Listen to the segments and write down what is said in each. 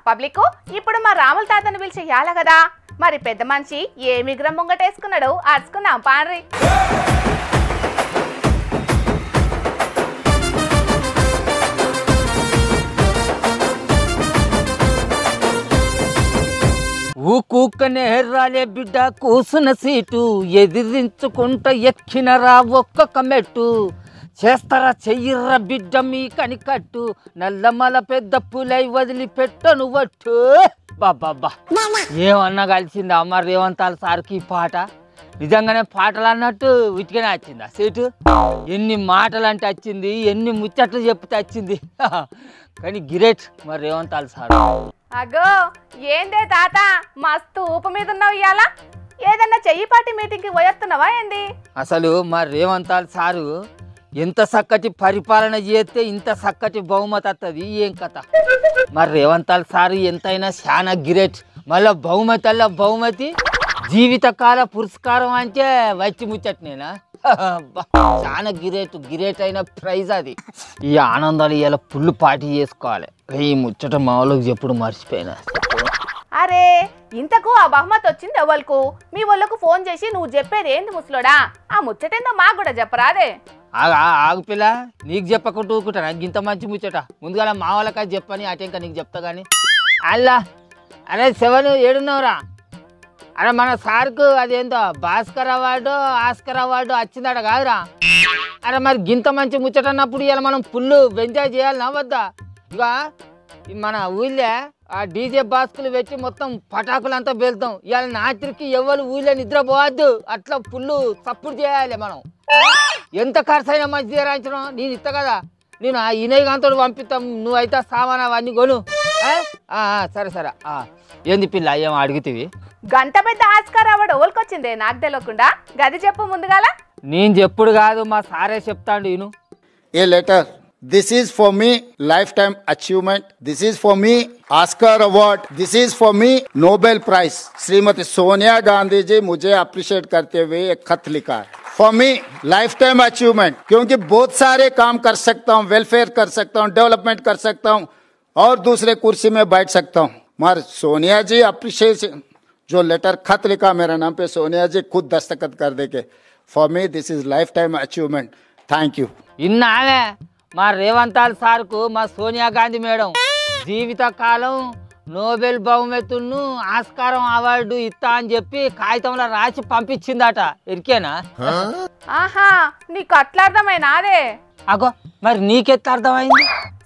Public ఇప్పుడు మా రాముల తాతను పిలిచి ఇయ్యాల కదా, మరి పెద్ద మనిషి ఏ మిగ్రం ముంగటేసుకున్నాడు అరుచుకుందాం పాండ్రి. ఊకూకనే రాలే బిడ్డ కూసున సీటు ఎదిరించుకుంట ఎక్కినరా ఒక్కొక్క మెట్టు చేస్తారా చెయ్యిర్ర బిడ్డ మీ కనికట్టు నల్లమల పెద్ద పులై వదిలిపెట్టను వట్టు. బాబ్బా ఏమన్నా కలిసిందా అమ్మ రేవంతాల సార్కి పాట? నిజంగానే పాటలు అన్నట్టు ఉతికనే వచ్చిందా సీటు? ఎన్ని మాటలు అంటే వచ్చింది, ఎన్ని ముచ్చట్లు చెప్తే వచ్చింది. కానీ గ్రేట్ మరి రేవంతాల సార్. అగో ఏందే తాత మస్తు ఊపు మీద ఉన్నావు ఇయ్యాల, ఏదన్నా చెయ్యిపాటి మీటింగ్కి పోయేస్తున్నావా ఏంది? అసలు మా రేవంతాల్ సారు ఎంత చక్కటి పరిపాలన చేస్తే ఇంత చక్కటి బహుమతి వస్తుంది. ఏం కథ మరి రేవంతాల్ సారు ఎంతైనా చాలా గ్రేట్. మళ్ళీ బహుమతి జీవితకాల పురస్కారం అంటే వచ్చి ముచ్చట్నేనా? చాలా గ్రేట్ అయిన ప్రైజ్ అది. ఈ ఆనందాలు ఇలా ఫుల్ పార్టీ చేసుకోవాలి. ఈ ముచ్చట మా వాళ్ళకి చెప్పుడు మర్చిపోయినా. అరే ఇంతకు ఆ బహుమతి వచ్చింది ఎవరికి? మీ వాళ్ళకు ఫోన్ చేసి నువ్వు చెప్పేది ఏంది ముసలోడా, ఆ ముచ్చటేందో మాకు కూడా చెప్పరాదే? ఆగు పిల్ల, నీకు చెప్పకుండా ఊరుకుంటా నాకు ఇంత మంచి ముచ్చట. ముందుగా మా వాళ్ళకి చెప్పని అటెంక నీకు చెప్తా కానీ. అల్లా అరే 7 ఏడున్నావురా? అరే మన సార్కు అదేందో భాస్కర్ అవార్డు ఆస్కర్ అవార్డు వచ్చిందట కాదురా? అరే మరి గింత మంచి ముచ్చట అన్నప్పుడు ఇలా మనం ఫుల్ ఎంజాయ్ చేయాలన్నా వద్దా? ఇక మన ఊళ్ళే ఆ డీజే బాస్కులు పెట్టి మొత్తం పటాకులంతా వెళ్తాం. ఇవాళ రాత్రికి ఎవరు ఊళ్ళో నిద్రపోవద్దు, అట్లా ఫుల్ సప్పుడు చేయాలి మనం. ఎంత ఖర్చు అయినా మంచిది రాయించడం నేను ఇస్తా కదా. నేను ఆ ఇనయగాంతో పంపిస్తాం, నువ్వైతే సామాన్ అవన్నీ కొను. సరే ఏంది పిల్ల ఏమో అడుగుతీవి? గంట పెద్ద ఆస్కార్ అవార్డు ఎవరికి వచ్చిందే నాకు తెలియకుండా, గది చెప్పు ముందుగాల. నేను చెప్పుడు కాదు మా సారే చెప్తాడు. ఇను ఏ letter. This is for me lifetime achievement. This is for me Oscar award. This is for me Nobel prize. Shrimati Sonia Gandhi ji मुझे अप्रिशिएट करते हुए एक खत लिखा है. For me lifetime achievement क्योंकि बहुत सारे काम कर सकता हूँ, वेलफेयर कर सकता हूँ, डेवलपमेंट कर सकता हूँ और दूसरे कुर्सी में बैठ सकता हूँ. मगर सोनिया जी अप्रिशिएशन जो लेटर खत लिखा मेरा नाम पे सोनिया जी खुद दस्तखत कर देके. For me this is lifetime achievement. Thank you. ఇన్నావే మా రేవంతాల్ సార్కు మా సోనియా గాంధీ మేడం జీవితకాలం నోబెల్ బహుమతులను ఆస్కారం అవార్డు ఇస్తా అని చెప్పి కాగితంలో రాసి పంపించిందట. ఎరికేనా? ఆహా నీకు అట్లా అర్థమైనా అదే? అగో మరి నీకెట్లా అర్థమైంది?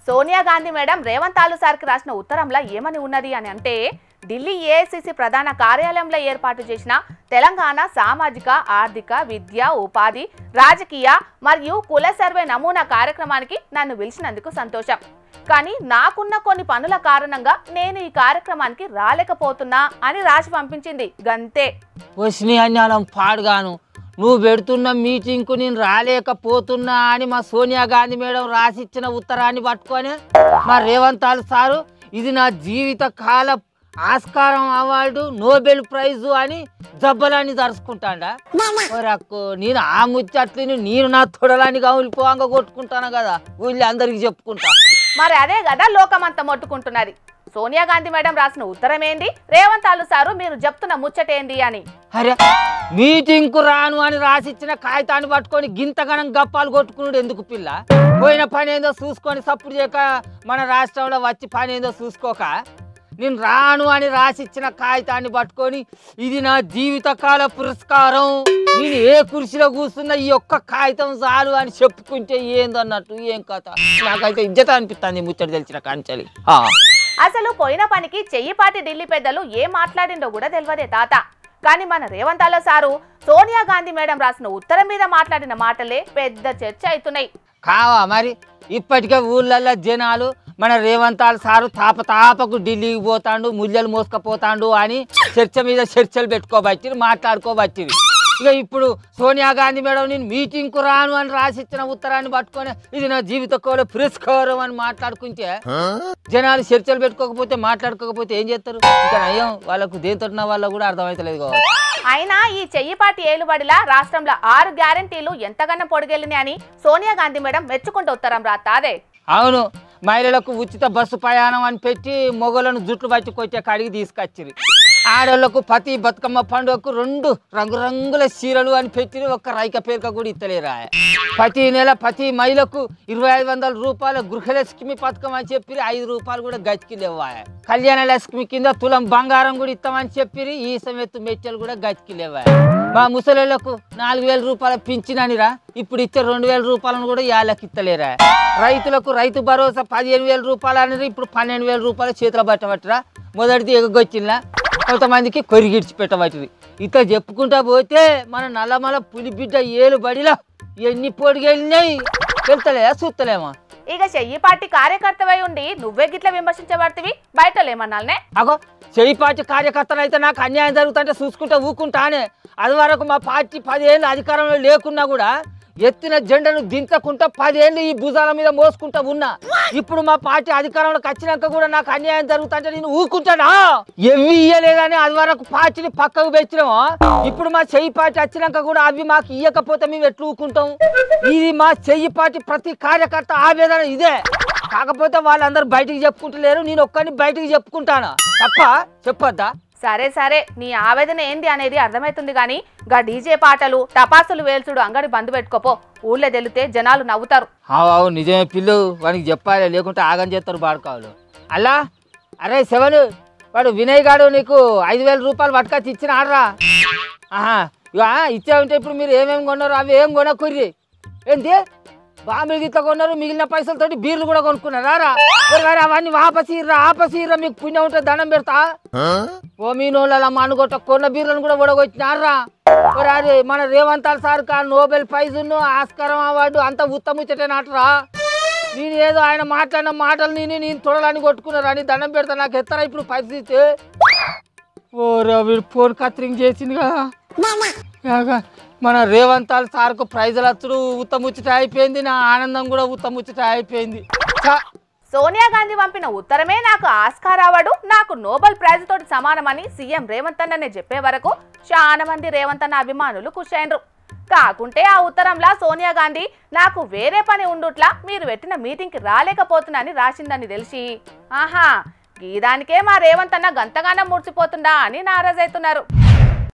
సోనియా గాంధీ మేడం రేవంతాలు సార్కి రాసిన ఉత్తరంలో ఏమని ఉన్నది అని అంటే, ఢిల్లీ ఏఐసిసి ప్రధాన కార్యాలయంలో ఏర్పాటు చేసిన తెలంగాణ సామాజిక ఆర్థిక విద్య ఉపాధి రాజకీయ మరియు కుల సర్వే నమూనా కార్యక్రమానికి నన్ను పిలిచినందుకు సంతోషం. కానీ నాకున్న కొన్ని పనుల కారణంగా నేను ఈ కార్యక్రమానికి రాలేకపోతున్నా అని రాసి పంపించింది. గంతే. వచ్చిన అన్యాలం పాడుగాను నువ్వు పెడుతున్న మీటింగ్కు నేను రాలేకపోతున్నా అని మా సోనియా గాంధీ మేడం రాసిచ్చిన ఉత్తరాన్ని పట్టుకొని మా రేవంతాల్ సారు ఇది నా జీవిత కాల ఆస్కారం అవార్డు నోబెల్ ప్రైజు అని జబ్బలాన్ని తరుచుకుంటాడా? నేను ఆ ముచ్చట్లని నేను నా తొడలాన్ని గౌలిపోంగా కొట్టుకుంటాను కదా, ఊళ్ళో అందరికి చెప్పుకుంటా. మరి అదే కదా లోకమంతా మొట్టుకుంటున్నది. సోనియా గాంధీ మేడం రాసిన ఉత్తరం ఏంది, రేవంతాలు సారు మీరు చెప్తున్న ముచ్చటేంది అని. అరే మీటింగ్ కు రాను అని రాసిచ్చిన కాగితాన్ని పట్టుకొని గింతగణం గప్పాలు కొట్టుకున్నాడు ఎందుకు పిల్ల? పోయిన పని ఏందో చూసుకొని సప్పుడు చేయక మన రాష్ట్రంలో వచ్చి పని ఏందో చూసుకోక నేను రాను అని రాసిచ్చిన కాగితాన్ని పట్టుకొని ఇది నా జీవితకాల పురస్కారం, నేను ఏ కుర్చీలో కూర్చున్నా ఈ ఒక్క కాగితం చాలు అని చెప్పుకుంటే ఏందన్నట్టు ఏం కథ? నాకైతే ఇజ్జత అనిపిస్తుంది ముచ్చట తెలిసిన కాంచలి. అసలు పోయిన పనికి చెయ్యిపాటి ఢిల్లీ పెద్దలు ఏం మాట్లాడిండో కూడా తెలియదే తాత. కానీ మన రేవంతాల సారు సోనియా గాంధీ మేడం రాసిన ఉత్తరం మీద మాట్లాడిన మాటలే పెద్ద చర్చ అవుతున్నాయి. కావా మరి ఇప్పటికే ఊళ్ళల్లో జనాలు మన రేవంతాల్ సారు తాపకు ఢిల్లీకి పోతాడు, ముల్లెలు మోసుకపోతాడు అని చర్చ మీద చర్చలు పెట్టుకోబట్టి మాట్లాడుకోబట్టివి. ఇక ఇప్పుడు సోనియా గాంధీ మేడం నేను మీటింగ్కు రాను అని రాసిచ్చిన ఉత్తరాన్ని పట్టుకొని ఇది నా జీవిత కోల పురస్కారం అని మాట్లాడుకుంటే జనాలు చర్చలు పెట్టుకోకపోతే మాట్లాడుకోకపోతే ఏం చేస్తారు? ఇంకా నయం వాళ్ళకు దేంతో వాళ్ళకు కూడా అర్థమైతలేదు కావాలి. అయినా ఈ చెయ్యిపాటి ఏలుబడిలా రాష్ట్రంలో 6 గ్యారెంటీలు ఎంతగానో పొడిగెళ్ళినాయి అని సోనియా గాంధీ మేడం మెచ్చుకుంటూ ఉత్తరం రాస్తాదే. అవును మహిళలకు ఉచిత బస్సు ప్రయాణం అని పెట్టి మొగలను జుట్లు బట్టి కొట్టే కాడికి తీసుకొచ్చిరి. ఆడవాళ్ళకు ప్రతి బతుకమ్మ పండుగకు 2 రంగురంగుల చీరలు అని పెట్టి ఒక్క రైక పేరుక కూడా ఇత్తలేరా. ప్రతి నెల ప్రతి మహిళకు 2500 రూపాయల గృహలక్ష్మి పథకం అని చెప్పి 5 రూపాయలు కూడా గచ్చికి లేవా. కళ్యాణ లక్ష్మి కింద తులం బంగారం కూడా ఇస్తామని చెప్పి ఈ సమేత మెచ్చలు కూడా గచ్చికి లేవా. మా ముసలిళ్లకు 4000 రూపాయల పింఛననిరా ఇప్పుడు ఇచ్చే 2000 రూపాయలను కూడా యాళ్ళకి ఇస్తలేరా. రైతులకు రైతు భరోసా 15000 రూపాయలు అనేది ఇప్పుడు 12000 రూపాయల చేతుల పట్టబట్టరా. మొదటిది ఎగొచ్చిందా, కొంతమందికి కొరిగిడ్చి పెట్టబట్టింది. ఇక చెప్పుకుంటా పోతే మన నల్లమల పులి బిడ్డ ఏలు బడిలో ఎన్ని పొడిగెళ్ళినాయి తెలుతలేదా చూస్తలేమా. ఇక చెయ్యి పార్టీ కార్యకర్తవై ఉండి నువ్వే గిట్ల విమర్శించబడితివి బయటలేమన్నానే. అగో చెయ్యి పార్టీ కార్యకర్తలు అయితే నాకు అన్యాయం జరుగుతుంటే చూసుకుంటా ఊకుంటానే. అది వరకు మా పార్టీ 10 ఏళ్ళు అధికారంలో లేకున్నా కూడా ఎత్తిన జెండాను దించకుండా 10 ఏళ్ళు ఈ భుజాల మీద మోసుకుంటా ఉన్నా. ఇప్పుడు మా పార్టీ అధికారంలోకి వచ్చినాక కూడా నాకు అన్యాయం జరుగుతుంటే నేను ఊకుంటానా? ఎవి ఇయ్యలేదని అది వరకు పార్టీని పక్కకు పెట్టినామో ఇప్పుడు మా చెయ్యి పార్టీ వచ్చినాక కూడా అవి మాకు ఇయ్యకపోతే మేము ఎట్లా ఊకుంటాం? ఇది మా చెయ్యి పార్టీ ప్రతి కార్యకర్త ఆవేదన ఇదే. కాకపోతే వాళ్ళందరూ బయటికి చెప్పుకుంటలేరు, నేను ఒక్కరిని బయటికి చెప్పుకుంటానా తప్ప చెప్పొద్దా? సరే సరే, నీ ఆవేదన ఏంది అనేది అర్థమవుతుంది కానీ గా డీజే పాటలు టపాసులు వేల్చుడు అంగడి బంద్ పెట్టుకోపో. ఊళ్ళో తెలితే జనాలు నవ్వుతారు. అవు నిజమే పిల్లు, వానికి చెప్పాలి లేకుంటే ఆగం చేస్తారు బాడుకావులు. అలా అరే శవను, వాడు వినయ్ గాడు నీకు 5000 రూపాయలు పట్టుకొచ్చి ఇచ్చిన ఆడరా. ఇక ఇచ్చావుంటే ఇప్పుడు మీరు ఏమేమి కొన్నారు అవి ఏం కొనకుర్రి. ఏంటి బాంబులు గిట్ల కొన్నారు, మిగిలిన పైసలతోటి బీర్లు కూడా కొనుక్కున్నారా? అవన్నీ ఆపసీర్రా మీకు పుణ్యం ఉంటే దండం పెడతా. ఓ మీ నోళ్ళ అనుకోట కొన్న బీర్లను కూడా ఒడగొచ్చినారా. అరే మన రేవంత్ సార్ కా నోబెల్ ప్రైజును ఆస్కారం అవార్డు అంత ఉత్తముచ్చటేనాటరా. నేను ఏదో ఆయన మాట్లాడిన మాటలు నేను చూడాలని కొట్టుకున్నారని దండం పెడతా. నాకు ఎత్తరా ఇప్పుడు పరిస్థితి. ఓ వీడు ఫోన్ కత్తిరింగ్ చేసింది కదా. మన రేవంత్ సార్కు ప్రైజులు వచ్చుడు ఉత్తముచ్చట అయిపోయింది, నా ఆనందం కూడా ఉత్తముచ్చట అయిపోయింది. సోనియా గాంధీ పంపిన ఉత్తరమే నాకు ఆస్కార్ అవార్డు, నాకు నోబెల్ ప్రైజ్ తోటి సమానమని సీఎం రేవంత్ అన్ననే చెప్పే వరకు చాలా మంది రేవంత్ అన్న అభిమానులు ఖుషైండ్రు. కాకుంటే ఆ ఉత్తరంలా సోనియా గాంధీ నాకు వేరే పని ఉండుట్లా మీరు పెట్టిన మీటింగ్కి రాలేకపోతున్నాని రాసిందని తెలిసి ఆహా గీదానికే మా రేవంత్ అన్న గంతగానం ముడిచిపోతుండా అని నారాజవుతున్నారు.